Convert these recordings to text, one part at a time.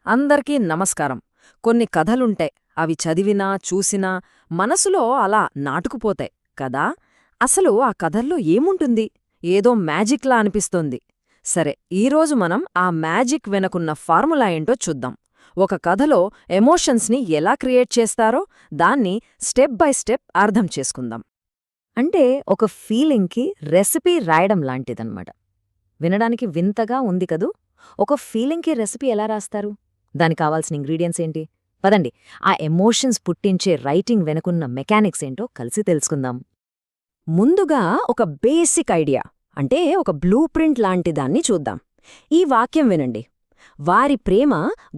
అందరికీ నమస్కారం. కొన్ని కథలుంటాయి. అవి చదివినా, చూసినా మనసులో అలా నాటుకుపోతాయి కదా. అసలు ఆ కథల్లో ఏముంటుంది? ఏదో మ్యాజిక్లా అనిపిస్తోంది. సరే, ఈరోజు మనం ఆ మ్యాజిక్ వెనకున్న ఫార్ములా ఏంటో చూద్దాం. ఒక కథలో ఎమోషన్స్ని ఎలా క్రియేట్ చేస్తారో దాన్ని స్టెప్ బై స్టెప్ అర్థం చేసుకుందాం. అంటే ఒక ఫీలింగ్కి రెసిపీ రాయడం లాంటిదన్నమాట. వినడానికి వింతగా ఉంది కదూ. ఒక ఫీలింగ్కి రెసిపీ ఎలా రాస్తారు? దానికి కావాల్సిన ఇంగ్రీడియంట్స్ ఏంటి? పదండి, ఆ ఎమోషన్స్ పుట్టించే రైటింగ్ వెనుకున్న మెకానిక్స్ ఏంటో కలిసి తెలుసుకుందాం. ముందుగా ఒక బేసిక్ ఐడియా, అంటే ఒక బ్లూ ప్రింట్ లాంటిదాన్ని చూద్దాం. ఈ వాక్యం వినండి: వారి ప్రేమ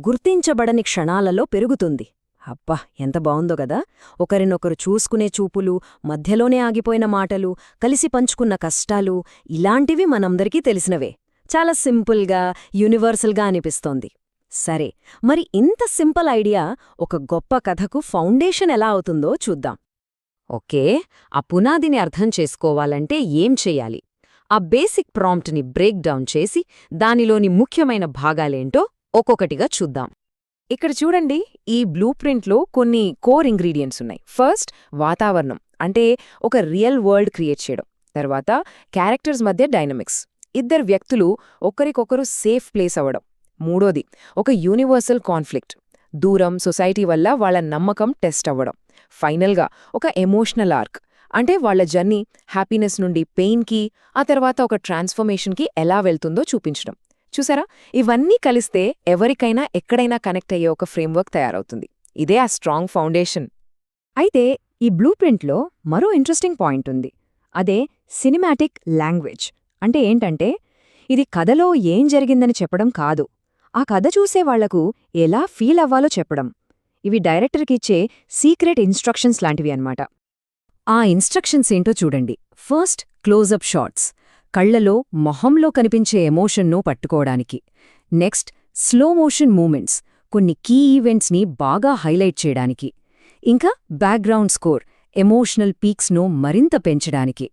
గుర్తించబడని క్షణాలలో పెరుగుతుంది. అబ్బా, ఎంత బావుందో గదా! ఒకరినొకరు చూసుకునే చూపులు, మధ్యలోనే ఆగిపోయిన మాటలు, కలిసి పంచుకున్న కష్టాలు, ఇలాంటివి మనందరికీ తెలిసినవే. చాలా సింపుల్గా, యూనివర్సల్గా అనిపిస్తోంది. సరే, మరి ఇంత సింపుల్ ఐడియా ఒక గొప్ప కథకు ఫౌండేషన్ ఎలా అవుతుందో చూద్దాం. ఓకే, ఆ పునాదిని అర్థం చేసుకోవాలంటే ఏం చెయ్యాలి? ఆ బేసిక్ ప్రాంప్ట్ని బ్రేక్ డౌన్ చేసి దానిలోని ముఖ్యమైన భాగాలేంటో ఒక్కొక్కటిగా చూద్దాం. ఇక్కడ చూడండి, ఈ బ్లూ ప్రింట్లో కొన్ని కోర్ ఇంగ్రీడియంట్స్ ఉన్నాయి. ఫస్ట్, వాతావరణం, అంటే ఒక రియల్ వరల్డ్ క్రియేట్ చేయడం. తర్వాత, క్యారెక్టర్స్ మధ్య డైనమిక్స్, ఇద్దరు వ్యక్తులు ఒకరికొకరు సేఫ్ ప్లేస్ అవ్వడం. మూడోది, ఒక యూనివర్సల్ కాన్ఫ్లిక్ట్, దూరం, సొసైటీ వల్ల వాళ్ల నమ్మకం టెస్ట్ అవ్వడం. ఫైనల్గా, ఒక ఎమోషనల్ ఆర్క్, అంటే వాళ్ల జర్నీ హ్యాపీనెస్ నుండి పెయిన్కి, ఆ తర్వాత ఒక ట్రాన్స్ఫర్మేషన్కి ఎలా వెళ్తుందో చూపించడం. చూసారా, ఇవన్నీ కలిస్తే ఎవరికైనా ఎక్కడైనా కనెక్ట్ అయ్యే ఒక ఫ్రేమ్వర్క్ తయారవుతుంది. ఇదే ఆ స్ట్రాంగ్ ఫౌండేషన్. అయితే ఈ బ్లూ ప్రింట్లో మరో ఇంట్రెస్టింగ్ పాయింట్ ఉంది. అదే సినిమాటిక్ లాంగ్వేజ్. అంటే ఏంటంటే, ఇది కథలో ఏం జరిగిందని చెప్పడం కాదు, ఆ కథ చూసేవాళ్లకు ఎలా ఫీల్ అవ్వాలో చెప్పడం. ఇవి డైరెక్టర్కిచ్చే సీక్రెట్ ఇన్స్ట్రక్షన్స్ లాంటివి అన్నమాట. ఆ ఇన్స్ట్రక్షన్స్ ఏంటో చూడండి. ఫస్ట్, క్లోజప్ షాట్స్, కళ్లలో, మొహంలో కనిపించే ఎమోషన్ను పట్టుకోవడానికి. నెక్స్ట్, స్లో మోషన్ మూమెంట్స్, కొన్ని కీ ఈవెంట్స్ని బాగా హైలైట్ చేయడానికి. ఇంకా బ్యాక్గ్రౌండ్ స్కోర్, ఎమోషనల్ పీక్స్ను మరింత పెంచడానికి.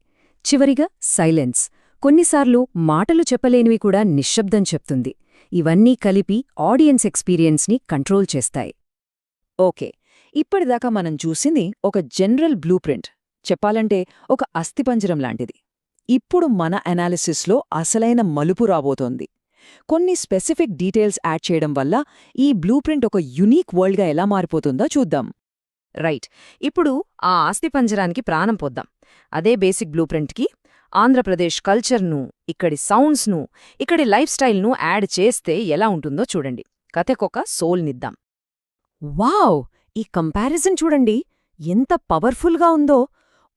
చివరిగా సైలెన్స్, కొన్నిసార్లు మాటలు చెప్పలేనివి కూడా నిశ్శబ్దం చెప్తుంది. ఇవన్నీ కలిపి ఆడియన్స్ ఎక్స్పీరియన్స్ని కంట్రోల్ చేస్తాయి. ఓకే, ఇప్పటిదాకా మనం చూసింది ఒక జనరల్ బ్లూ ప్రింట్, చెప్పాలంటే ఒక అస్థిపంజరం లాంటిది. ఇప్పుడు మన అనాలిసిస్లో అసలైన మలుపు రాబోతోంది. కొన్ని స్పెసిఫిక్ డీటెయిల్స్ యాడ్ చేయడం వల్ల ఈ బ్లూ ప్రింట్ ఒక యునీక్ వరల్డ్గా ఎలా మారిపోతుందో చూద్దాం. రైట్, ఇప్పుడు ఆ అస్థిపంజరానికి ప్రాణం పోద్దాం. అదే బేసిక్ బ్లూ ప్రింట్కి ఆంధ్రప్రదేశ్ కల్చర్ను, ఇక్కడి సౌండ్స్ను, ఇక్కడి లైఫ్ స్టైల్ను యాడ్ చేస్తే ఎలా ఉంటుందో చూడండి. కథకొక సోల్నిద్దాం. వావ్, ఈ కంపారిజన్ చూడండి, ఎంత పవర్ఫుల్గా ఉందో.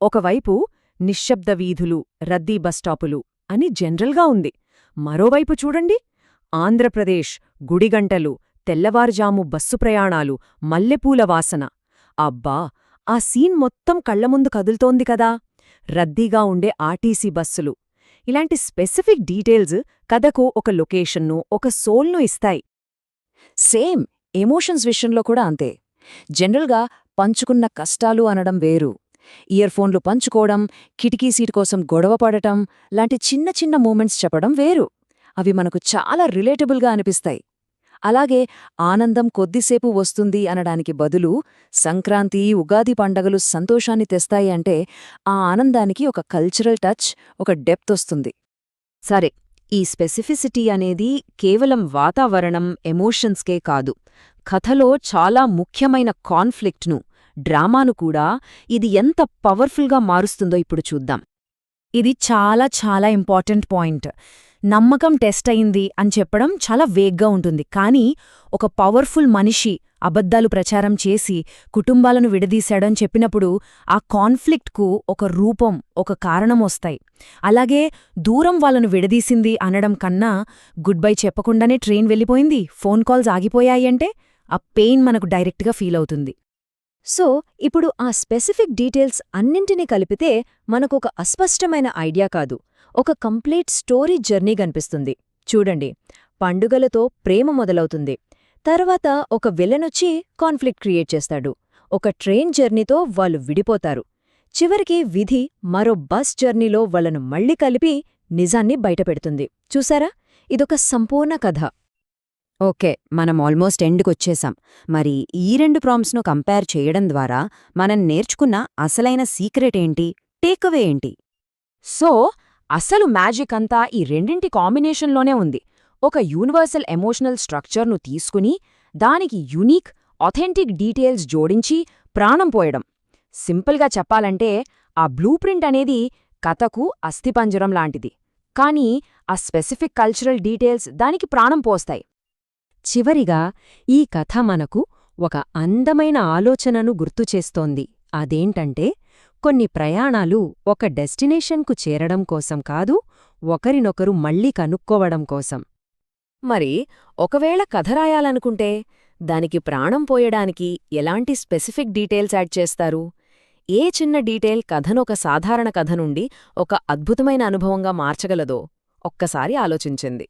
ఒకవైపు నిశ్శబ్ద వీధులు, రద్దీ బస్టాపులు అని జనరల్గా ఉంది. మరోవైపు చూడండి, ఆంధ్రప్రదేశ్ గుడిగంటలు, తెల్లవారుజాము బస్సు ప్రయాణాలు, మల్లెపూల వాసన. అబ్బా, ఆ సీన్ మొత్తం కళ్లముందు కదులుతోంది కదా. రద్దీగా ఉండే ఆర్టీసీ బస్సులు, ఇలాంటి స్పెసిఫిక్ డీటెయిల్స్ కథకు ఒక లొకేషన్ను, ఒక సోల్ను ఇస్తాయి. సేమ్ ఎమోషన్స్ విషయంలో కూడా అంతే. జనరల్గా పంచుకున్న కష్టాలు అనడం వేరు, ఇయర్ఫోన్లు పంచుకోవడం, కిటికీ సీటు కోసం గొడవపడటం లాంటి చిన్న చిన్న మూమెంట్స్ చెప్పడం వేరు. అవి మనకు చాలా రిలేటబుల్గా అనిపిస్తాయి. అలాగే ఆనందం కొద్దిసేపు వస్తుంది అనడానికి బదులు సంక్రాంతి, ఉగాది పండగలు సంతోషాన్ని తెస్తాయి అంటే ఆ ఆనందానికి ఒక కల్చరల్ టచ్, ఒక డెప్త్ వస్తుంది. సరే, ఈ స్పెసిఫిసిటీ అనేది కేవలం వాతావరణం, ఎమోషన్స్కే కాదు, కథలో చాలా ముఖ్యమైన కాన్ఫ్లిక్ట్ను, డ్రామాను కూడా ఇది ఎంత పవర్ఫుల్గా మారుస్తుందో ఇప్పుడు చూద్దాం. ఇది చాలా చాలా ఇంపార్టెంట్ పాయింట్. నమ్మకం టెస్ట్ అయింది అని చెప్పడం చాలా వేగ్గా ఉంటుంది, కానీ ఒక పవర్ఫుల్ మనిషి అబద్ధాలు ప్రచారం చేసి కుటుంబాలను విడదీశాడని చెప్పినప్పుడు ఆ కాన్ఫ్లిక్ట్కు ఒక రూపం, ఒక కారణం వస్తాయి. అలాగే దూరం వాళ్ళను విడదీసింది అనడం కన్నా గుడ్ బై చెప్పకుండానే ట్రైన్ వెళ్ళిపోయింది, ఫోన్ కాల్స్ ఆగిపోయాయంటే ఆ పెయిన్ మనకు డైరెక్ట్గా ఫీల్ అవుతుంది. సో ఇప్పుడు ఆ స్పెసిఫిక్ డీటెయిల్స్ అన్నింటినీ కలిపితే మనకొక అస్పష్టమైన ఐడియా కాదు, ఒక కంప్లీట్ స్టోరీ జర్నీ కనిపిస్తుంది. చూడండి, పండుగలతో ప్రేమ మొదలవుతుంది, తర్వాత ఒక విలనొచ్చి కాన్ఫ్లిక్ట్ క్రియేట్ చేస్తాడు, ఒక ట్రైన్ జర్నీతో వాళ్ళు విడిపోతారు, చివరికి విధి మరో బస్ జర్నీలో వాళ్ళను మళ్ళీ కలిపి నిజాన్ని బయటపెడుతుంది. చూసారా, ఇదొక సంపూర్ణ కథ. ఓకే, మనం ఆల్మోస్ట్ ఎండ్కొచ్చేసాం. మరి ఈ 2 ప్రాంప్ట్స్‌ను కంపేర్ చేయడం ద్వారా మనం నేర్చుకున్న అసలైన సీక్రెట్ ఏంటి? టేకవే ఏంటి? సో, అసలు మ్యాజిక్ అంతా ఈ రెండింటి కాంబినేషన్లోనే ఉంది. ఒక యూనివర్సల్ ఎమోషనల్ స్ట్రక్చర్ను తీసుకుని, దానికి యునీక్, ఆథెంటిక్ డీటెయిల్స్ జోడించి ప్రాణం పోయడం. సింపుల్గా చెప్పాలంటే, ఆ బ్లూ ప్రింట్ అనేది కథకు అస్థిపంజరం లాంటిది. కానీ, ఆ స్పెసిఫిక్ కల్చరల్ డీటెయిల్స్ దానికి ప్రాణం పోస్తాయి. చివరిగా ఈ కథ మనకు ఒక అందమైన ఆలోచనను గుర్తుచేస్తోంది. అదేంటంటే, కొన్ని ప్రయాణాలు ఒక డెస్టినేషన్కు చేరడం కోసం కాదు, ఒకరినొకరు మళ్ళీ కనుక్కోవడం కోసం. మరి ఒకవేళ కథ రాయాలనుకుంటే దానికి ప్రాణం పోయడానికి ఎలాంటి స్పెసిఫిక్ డీటెయిల్స్ యాడ్ చేస్తారు? ఏ చిన్న డీటెయిల్ కథను ఒక సాధారణ కథ నుండి ఒక అద్భుతమైన అనుభవంగా మార్చగలదో ఒక్కసారి ఆలోచించింది.